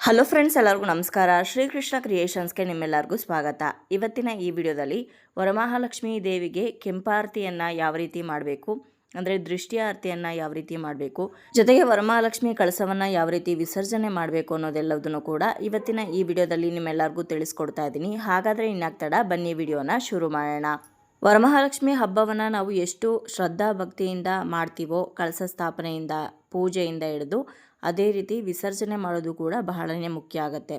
Hello friends, ಎಲ್ಲರಿಗೂ ನಮಸ್ಕಾರ. ಶ್ರೀಕೃಷ್ಣ ಕ್ರಿಯೇಷನ್ಸ್ಗೆ ನಿಮ್ಮೆಲ್ಲರಿಗೂ ಸ್ವಾಗತ. ಇವತ್ತಿನ ಈ ವಿಡಿಯೋದಲ್ಲಿ ವರಮಹಾಲಕ್ಷ್ಮೀ ದೇವಿಗೆ ಕೆಂಪಾರತಿಯನ್ನು ಯಾವ ರೀತಿ ಮಾಡಬೇಕು, ಅಂದರೆ ದೃಷ್ಟಿ ಆರತಿಯನ್ನು ಯಾವ ರೀತಿ ಮಾಡಬೇಕು, ಜೊತೆಗೆ ವರಮಹಾಲಕ್ಷ್ಮಿ ಕಳಸವನ್ನು ಯಾವ ರೀತಿ ವಿಸರ್ಜನೆ ಮಾಡಬೇಕು ಅನ್ನೋದೆಲ್ಲದನ್ನು ಕೂಡ ಇವತ್ತಿನ ಈ ವಿಡಿಯೋದಲ್ಲಿ ನಿಮ್ಮೆಲ್ಲರಿಗೂ ತಿಳಿಸ್ಕೊಡ್ತಾ ಇದ್ದೀನಿ. ಹಾಗಾದರೆ ಇನ್ನಾಗ್ತಡ ಬನ್ನಿ ವಿಡಿಯೋನ ಶುರು ಮಾಡೋಣ. ವರಮಹಾಲಕ್ಷ್ಮಿ ಹಬ್ಬವನ್ನು ನಾವು ಎಷ್ಟು ಶ್ರದ್ಧಾ ಭಕ್ತಿಯಿಂದ ಮಾಡ್ತೀವೋ, ಕಳಸ ಸ್ಥಾಪನೆಯಿಂದ ಪೂಜೆಯಿಂದ ಹಿಡಿದು ಅದೇ ರೀತಿ ವಿಸರ್ಜನೆ ಮಾಡೋದು ಕೂಡ ಬಹಳನೇ ಮುಖ್ಯ ಆಗುತ್ತೆ.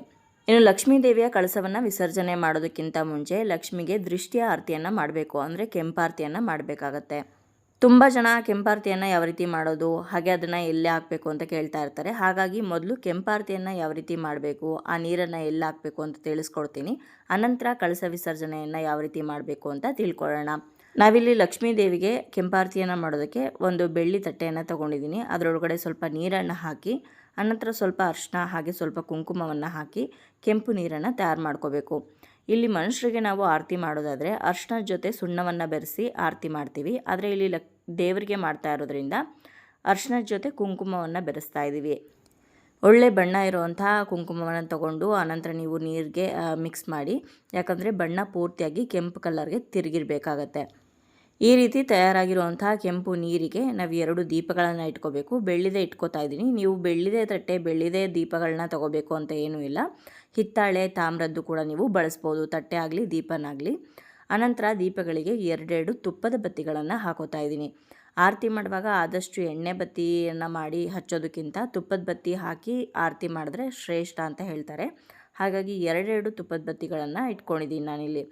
ಇನ್ನು ಲಕ್ಷ್ಮೀ ದೇವಿಯ ಕಳಸವನ್ನು ವಿಸರ್ಜನೆ ಮಾಡೋದಕ್ಕಿಂತ ಮುಂಚೆ ಲಕ್ಷ್ಮಿಗೆ ದೃಷ್ಟಿಯ ಆರತಿಯನ್ನು ಮಾಡಬೇಕು, ಅಂದರೆ ಕೆಂಪಾರತಿಯನ್ನು ಮಾಡಬೇಕಾಗತ್ತೆ. ತುಂಬ ಜನ ಕೆಂಪಾರತಿಯನ್ನು ಯಾವ ರೀತಿ ಮಾಡೋದು, ಹಾಗೆ ಅದನ್ನು ಎಲ್ಲೇ ಹಾಕಬೇಕು ಅಂತ ಕೇಳ್ತಾ ಇರ್ತಾರೆ. ಹಾಗಾಗಿ ಮೊದಲು ಕೆಂಪಾರತಿಯನ್ನು ಯಾವ ರೀತಿ ಮಾಡಬೇಕು, ಆ ನೀರನ್ನು ಎಲ್ಲಿ ಹಾಕಬೇಕು ಅಂತ ತಿಳಿಸ್ಕೊಡ್ತೀನಿ. ಅನಂತರ ಕಳಸ ವಿಸರ್ಜನೆಯನ್ನು ಯಾವ ರೀತಿ ಮಾಡಬೇಕು ಅಂತ ತಿಳ್ಕೊಳ್ಳೋಣ. ನಾವಿಲ್ಲಿ ಲಕ್ಷ್ಮೀ ದೇವಿಗೆ ಕೆಂಪಾರತಿಯನ್ನು ಮಾಡೋದಕ್ಕೆ ಒಂದು ಬೆಳ್ಳಿ ತಟ್ಟೆಯನ್ನು ತೊಗೊಂಡಿದ್ದೀನಿ. ಅದರೊಳಗಡೆ ಸ್ವಲ್ಪ ನೀರನ್ನು ಹಾಕಿ, ಅನಂತರ ಸ್ವಲ್ಪ ಅರಿಶಿನ ಹಾಗೆ ಸ್ವಲ್ಪ ಕುಂಕುಮವನ್ನು ಹಾಕಿ ಕೆಂಪು ನೀರನ್ನು ತಯಾರು ಮಾಡ್ಕೋಬೇಕು. ಇಲ್ಲಿ ಮನುಷ್ಯರಿಗೆ ನಾವು ಆರತಿ ಮಾಡೋದಾದರೆ ಅರಿಶಿನದ ಜೊತೆ ಸುಣ್ಣವನ್ನು ಬೆರೆಸಿ ಆರತಿ ಮಾಡ್ತೀವಿ. ಆದರೆ ಇಲ್ಲಿ ದೇವರಿಗೆ ಮಾಡ್ತಾ ಇರೋದ್ರಿಂದ ಅರಿಶಿನದ ಜೊತೆ ಕುಂಕುಮವನ್ನು ಬೆರೆಸ್ತಾ ಇದ್ದೀವಿ. ಒಳ್ಳೆ ಬಣ್ಣ ಇರುವಂತಹ ಕುಂಕುಮವನ್ನು ತಗೊಂಡು ಆನಂತರ ನೀವು ನೀರಿಗೆ ಮಿಕ್ಸ್ ಮಾಡಿ, ಯಾಕಂದರೆ ಬಣ್ಣ ಪೂರ್ತಿಯಾಗಿ ಕೆಂಪು ಕಲರ್ಗೆ ತಿರುಗಿರಬೇಕಾಗತ್ತೆ. ಈ ರೀತಿ ತಯಾರಾಗಿರುವಂತಹ ಕೆಂಪು ನೀರಿಗೆ ನಾವು 2 ದೀಪಗಳನ್ನು ಇಟ್ಕೋಬೇಕು. ಬೆಳ್ಳಿದೆ ಇಟ್ಕೋತಾ ಇದ್ದೀನಿ. ನೀವು ಬೆಳ್ಳಿದೆ ತಟ್ಟೆ, ಬೆಳ್ಳಿದೆ ದೀಪಗಳನ್ನ ತಗೋಬೇಕು ಅಂತ ಏನೂ ಇಲ್ಲ. ಹಿತ್ತಾಳೆ, ತಾಮ್ರದ್ದು ಕೂಡ ನೀವು ಬಳಸ್ಬೋದು, ತಟ್ಟೆ ಆಗಲಿ ದೀಪನಾಗಲಿ. ಅನಂತರ ದೀಪಗಳಿಗೆ 2 ತುಪ್ಪದ ಬತ್ತಿಗಳನ್ನು ಹಾಕೋತಾ ಇದ್ದೀನಿ. ಆರತಿ ಮಾಡುವಾಗ ಆದಷ್ಟು ಎಣ್ಣೆ ಬತ್ತಿಯನ್ನು ಮಾಡಿ ಹಚ್ಚೋದಕ್ಕಿಂತ ತುಪ್ಪದ ಬತ್ತಿ ಹಾಕಿ ಆರತಿ ಮಾಡಿದ್ರೆ ಶ್ರೇಷ್ಠ ಅಂತ ಹೇಳ್ತಾರೆ. ಹಾಗಾಗಿ 2 ತುಪ್ಪದ ಬತ್ತಿಗಳನ್ನು ಇಟ್ಕೊಂಡಿದ್ದೀನಿ ನಾನಿಲ್ಲಿ.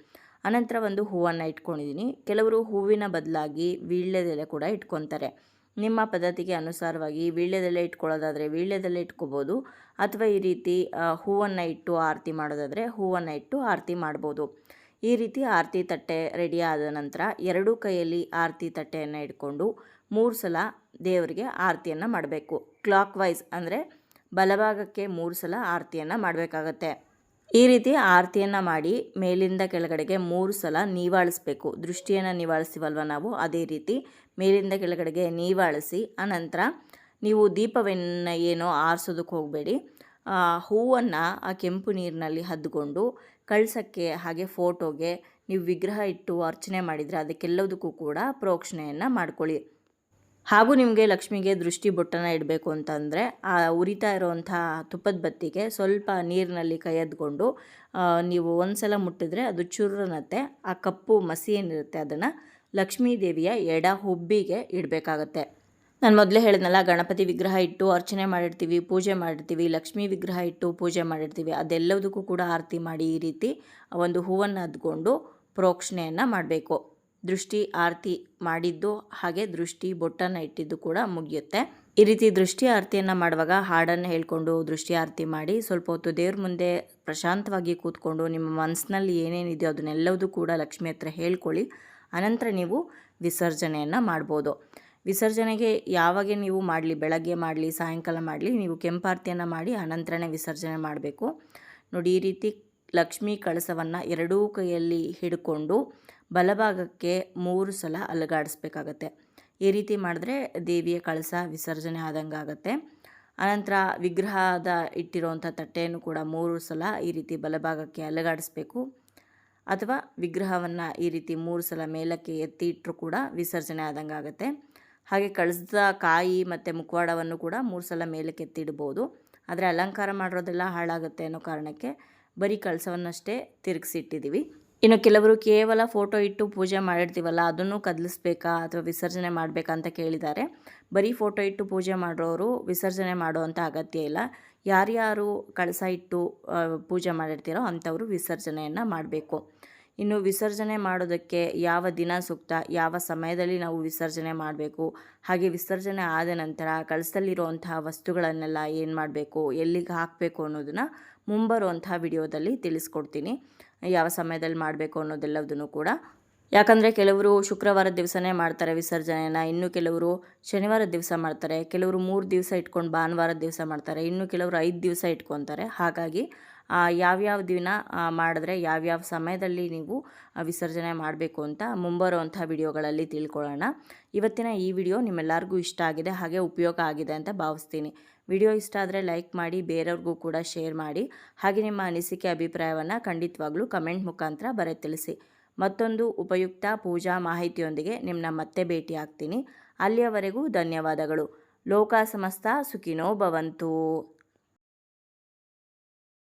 ಅನಂತರ ಒಂದು ಹೂವನ್ನು ಇಟ್ಕೊಂಡಿದ್ದೀನಿ. ಕೆಲವರು ಹೂವಿನ ಬದಲಾಗಿ ವೀಳ್ಯದೆಲೆ ಕೂಡ ಇಟ್ಕೊತಾರೆ. ನಿಮ್ಮ ಪದ್ಧತಿಗೆ ಅನುಸಾರವಾಗಿ ವೀಳ್ಯದೆಲೆ ಇಟ್ಕೊಳ್ಳೋದಾದರೆ ವೀಳ್ಯದೆಲೆ ಇಟ್ಕೋಬೋದು, ಅಥವಾ ಈ ರೀತಿ ಹೂವನ್ನು ಇಟ್ಟು ಆರತಿ ಮಾಡೋದಾದರೆ ಹೂವನ್ನು ಇಟ್ಟು ಆರತಿ ಮಾಡ್ಬೋದು. ಈ ರೀತಿ ಆರತಿ ತಟ್ಟೆ ರೆಡಿ ಆದ ನಂತರ 2 ಕೈಯಲ್ಲಿ ಆರತಿ ತಟ್ಟೆಯನ್ನು ಇಟ್ಕೊಂಡು 3 ಸಲ ದೇವರಿಗೆ ಆರತಿಯನ್ನು ಮಾಡಬೇಕು. ಕ್ಲಾಕ್ ವೈಸ್, ಅಂದರೆ ಬಲಭಾಗಕ್ಕೆ 3 ಸಲ ಆರತಿಯನ್ನು ಮಾಡಬೇಕಾಗತ್ತೆ. ಈ ರೀತಿ ಆರತಿಯನ್ನು ಮಾಡಿ ಮೇಲಿಂದ ಕೆಳಗಡೆಗೆ 3 ಸಲ ನೀವಾಳಿಸ್ಬೇಕು. ದೃಷ್ಟಿಯನ್ನು ನಿವಾಳಿಸ್ತೀವಲ್ವ ನಾವು, ಅದೇ ರೀತಿ ಮೇಲಿಂದ ಕೆಳಗಡೆಗೆ ನೀವಾಳಿಸಿ ಅನಂತರ ನೀವು ದೀಪವನ್ನು ಏನೋ ಆರಿಸೋದಕ್ಕೆ ಹೋಗಬೇಡಿ. ಹೂವನ್ನು ಆ ಕೆಂಪು ನೀರಿನಲ್ಲಿ ಹದ್ದುಕೊಂಡು ಕಳಸಕ್ಕೆ ಹಾಗೆ ಫೋಟೋಗೆ ನೀವು ವಿಗ್ರಹ ಇಟ್ಟು ಅರ್ಚನೆ ಮಾಡಿದರೆ ಅದಕ್ಕೆಲ್ಲದಕ್ಕೂ ಕೂಡ ಪ್ರೋಕ್ಷಣೆಯನ್ನು ಮಾಡ್ಕೊಳ್ಳಿ. ಹಾಗೂ ನಿಮಗೆ ಲಕ್ಷ್ಮಿಗೆ ದೃಷ್ಟಿ ಬೊಟ್ಟನ್ನು ಇಡಬೇಕು ಅಂತಂದರೆ ಆ ಉರಿತಾ ಇರೋವಂಥ ತುಪ್ಪದ ಬತ್ತಿಗೆ ಸ್ವಲ್ಪ ನೀರಿನಲ್ಲಿ ಕೈ ಎದ್ಕೊಂಡು ನೀವು ಒಂದು ಸಲ ಮುಟ್ಟಿದ್ರೆ ಅದು ಚುರ್ರನತ್ತೆ. ಆ ಕಪ್ಪು ಮಸಿ ಏನಿರುತ್ತೆ ಅದನ್ನು ಲಕ್ಷ್ಮೀ ದೇವಿಯ ಎಡ ಹುಬ್ಬಿಗೆ ಇಡಬೇಕಾಗತ್ತೆ. ನಾನು ಮೊದಲೇ ಹೇಳಿದ್ನಲ್ಲ, ಗಣಪತಿ ವಿಗ್ರಹ ಇಟ್ಟು ಅರ್ಚನೆ ಮಾಡಿರ್ತೀವಿ, ಪೂಜೆ ಮಾಡಿರ್ತೀವಿ, ಲಕ್ಷ್ಮೀ ವಿಗ್ರಹ ಇಟ್ಟು ಪೂಜೆ ಮಾಡಿರ್ತೀವಿ. ಅದೆಲ್ಲದಕ್ಕೂ ಕೂಡ ಆರತಿ ಮಾಡಿ ಈ ರೀತಿ ಒಂದು ಹೂವನ್ನು ಹದ್ಕೊಂಡು ಪ್ರೋಕ್ಷಣೆಯನ್ನು ಮಾಡಬೇಕು. ದೃಷ್ಟಿ ಆರತಿ ಮಾಡಿದ್ದು ಹಾಗೆ ದೃಷ್ಟಿ ಬೊಟ್ಟನ್ನು ಇಟ್ಟಿದ್ದು ಕೂಡ ಮುಗಿಯುತ್ತೆ. ಈ ರೀತಿ ದೃಷ್ಟಿ ಆರತಿಯನ್ನು ಮಾಡುವಾಗ ಹಾಡನ್ನು ಹೇಳ್ಕೊಂಡು ದೃಷ್ಟಿ ಆರತಿ ಮಾಡಿ ಸ್ವಲ್ಪ ಹೊತ್ತು ದೇವ್ರ ಮುಂದೆ ಪ್ರಶಾಂತವಾಗಿ ಕೂತ್ಕೊಂಡು ನಿಮ್ಮ ಮನಸ್ಸಿನಲ್ಲಿ ಏನೇನಿದೆಯೋ ಅದನ್ನೆಲ್ಲವೂ ಕೂಡ ಲಕ್ಷ್ಮಿ ಹತ್ರ ಹೇಳ್ಕೊಳ್ಳಿ. ಅನಂತರ ನೀವು ವಿಸರ್ಜನೆಯನ್ನು ಮಾಡ್ಬೋದು. ವಿಸರ್ಜನೆಗೆ ಯಾವಾಗ ನೀವು ಮಾಡಲಿ, ಬೆಳಗ್ಗೆ ಮಾಡಲಿ ಸಾಯಂಕಾಲ ಮಾಡಲಿ, ನೀವು ಕೆಂಪಾರತಿಯನ್ನು ಮಾಡಿ ಅನಂತರನೇ ವಿಸರ್ಜನೆ ಮಾಡಬೇಕು. ನೋಡಿ, ಈ ರೀತಿ ಲಕ್ಷ್ಮೀ ಕಳಸವನ್ನು 2 ಕೈಯಲ್ಲಿ ಹಿಡ್ಕೊಂಡು ಬಲಭಾಗಕ್ಕೆ 3 ಸಲ ಅಲುಗಾಡಿಸ್ಬೇಕಾಗತ್ತೆ. ಈ ರೀತಿ ಮಾಡಿದ್ರೆ ದೇವಿಯ ಕಳಸ ವಿಸರ್ಜನೆ ಆದಂಗೆ ಆಗುತ್ತೆ. ಅನಂತರ ವಿಗ್ರಹದ ಇಟ್ಟಿರುವಂಥ ತಟ್ಟೆಯನ್ನು ಕೂಡ 3 ಸಲ ಈ ರೀತಿ ಬಲಭಾಗಕ್ಕೆ ಅಲುಗಾಡಿಸ್ಬೇಕು. ಅಥವಾ ವಿಗ್ರಹವನ್ನು ಈ ರೀತಿ 3 ಸಲ ಮೇಲಕ್ಕೆ ಎತ್ತಿ ಇಟ್ಟರೂ ಕೂಡ ವಿಸರ್ಜನೆ ಆದಂಗೆ ಆಗುತ್ತೆ. ಹಾಗೆ ಕಳಸದ ಕಾಯಿ ಮತ್ತು ಮುಖವಾಡವನ್ನು ಕೂಡ 3 ಸಲ ಮೇಲಕ್ಕೆ ಎತ್ತಿಡ್ಬೋದು. ಆದರೆ ಅಲಂಕಾರ ಮಾಡಿರೋದೆಲ್ಲ ಹಾಳಾಗುತ್ತೆ ಅನ್ನೋ ಕಾರಣಕ್ಕೆ ಬರೀ ಕಳಸವನ್ನಷ್ಟೇ ತಿರುಗಿಸಿಟ್ಟಿದ್ದೀವಿ. ಇನ್ನು ಕೆಲವರು ಕೇವಲ ಫೋಟೋ ಇಟ್ಟು ಪೂಜೆ ಮಾಡಿರ್ತೀವಲ್ಲ, ಅದನ್ನು ಕದಲಿಸ್ಬೇಕಾ ಅಥವಾ ವಿಸರ್ಜನೆ ಮಾಡಬೇಕಾ ಅಂತ ಕೇಳಿದ್ದಾರೆ. ಬರೀ ಫೋಟೋ ಇಟ್ಟು ಪೂಜೆ ಮಾಡೋರು ವಿಸರ್ಜನೆ ಮಾಡುವಂಥ ಅಗತ್ಯ ಇಲ್ಲ. ಯಾರ್ಯಾರು ಕಳಸ ಇಟ್ಟು ಪೂಜೆ ಮಾಡಿರ್ತೀರೋ ಅಂಥವರು ವಿಸರ್ಜನೆಯನ್ನು ಮಾಡಬೇಕು. ಇನ್ನು ವಿಸರ್ಜನೆ ಮಾಡೋದಕ್ಕೆ ಯಾವ ದಿನ ಸೂಕ್ತ, ಯಾವ ಸಮಯದಲ್ಲಿ ನಾವು ವಿಸರ್ಜನೆ ಮಾಡಬೇಕು, ಹಾಗೆ ವಿಸರ್ಜನೆ ಆದ ನಂತರ ಕಳಸದಲ್ಲಿರುವಂತಹ ವಸ್ತುಗಳನ್ನೆಲ್ಲ ಏನು ಮಾಡಬೇಕು, ಎಲ್ಲಿಗೆ ಹಾಕಬೇಕು ಅನ್ನೋದನ್ನು ಮುಂಬರುವಂಥ ವಿಡಿಯೋದಲ್ಲಿ ತಿಳಿಸ್ಕೊಡ್ತೀನಿ. ಯಾವ ಸಮಯದಲ್ಲಿ ಮಾಡಬೇಕು ಅನ್ನೋದೆಲ್ಲದನ್ನು ಕೂಡ. ಯಾಕಂದರೆ ಕೆಲವರು ಶುಕ್ರವಾರದ ದಿವಸನೇ ಮಾಡ್ತಾರೆ ವಿಸರ್ಜನೆಯನ್ನು, ಇನ್ನು ಕೆಲವರು ಶನಿವಾರದ ದಿವಸ ಮಾಡ್ತಾರೆ, ಕೆಲವರು 3 ದಿವಸ ಇಟ್ಕೊಂಡು ಭಾನುವಾರದ ದಿವಸ ಮಾಡ್ತಾರೆ, ಇನ್ನು ಕೆಲವರು 5 ದಿವಸ ಇಟ್ಕೊತಾರೆ. ಹಾಗಾಗಿ ಯಾವ್ಯಾವ ದಿನ ಮಾಡಿದ್ರೆ ಯಾವ್ಯಾವ ಸಮಯದಲ್ಲಿ ನೀವು ವಿಸರ್ಜನೆ ಮಾಡಬೇಕು ಅಂತ ಮುಂಬರುವಂಥ ವಿಡಿಯೋಗಳಲ್ಲಿ ತಿಳ್ಕೊಳ್ಳೋಣ. ಇವತ್ತಿನ ಈ ವಿಡಿಯೋ ನಿಮ್ಮೆಲ್ಲರಿಗೂ ಇಷ್ಟ ಆಗಿದೆ, ಹಾಗೆ ಉಪಯೋಗ ಆಗಿದೆ ಅಂತ ಭಾವಿಸ್ತೀನಿ. ವಿಡಿಯೋ ಇಷ್ಟ ಆದರೆ ಲೈಕ್ ಮಾಡಿ, ಬೇರೆಯವ್ರಿಗೂ ಕೂಡ ಶೇರ್ ಮಾಡಿ. ಹಾಗೆ ನಿಮ್ಮ ಅನಿಸಿಕೆ ಅಭಿಪ್ರಾಯವನ್ನು ಖಂಡಿತವಾಗ್ಲೂ ಕಮೆಂಟ್ ಮುಖಾಂತರ ಬರೆದು ತಿಳಿಸಿ. ಮತ್ತೊಂದು ಉಪಯುಕ್ತ ಪೂಜಾ ಮಾಹಿತಿಯೊಂದಿಗೆ ನಿಮ್ಮನ್ನ ಮತ್ತೆ ಭೇಟಿ ಆಗ್ತೀನಿ. ಅಲ್ಲಿಯವರೆಗೂ ಧನ್ಯವಾದಗಳು. ಲೋಕ ಸಮಸ್ತ ಸುಖಿನೋ ಭವಂತು.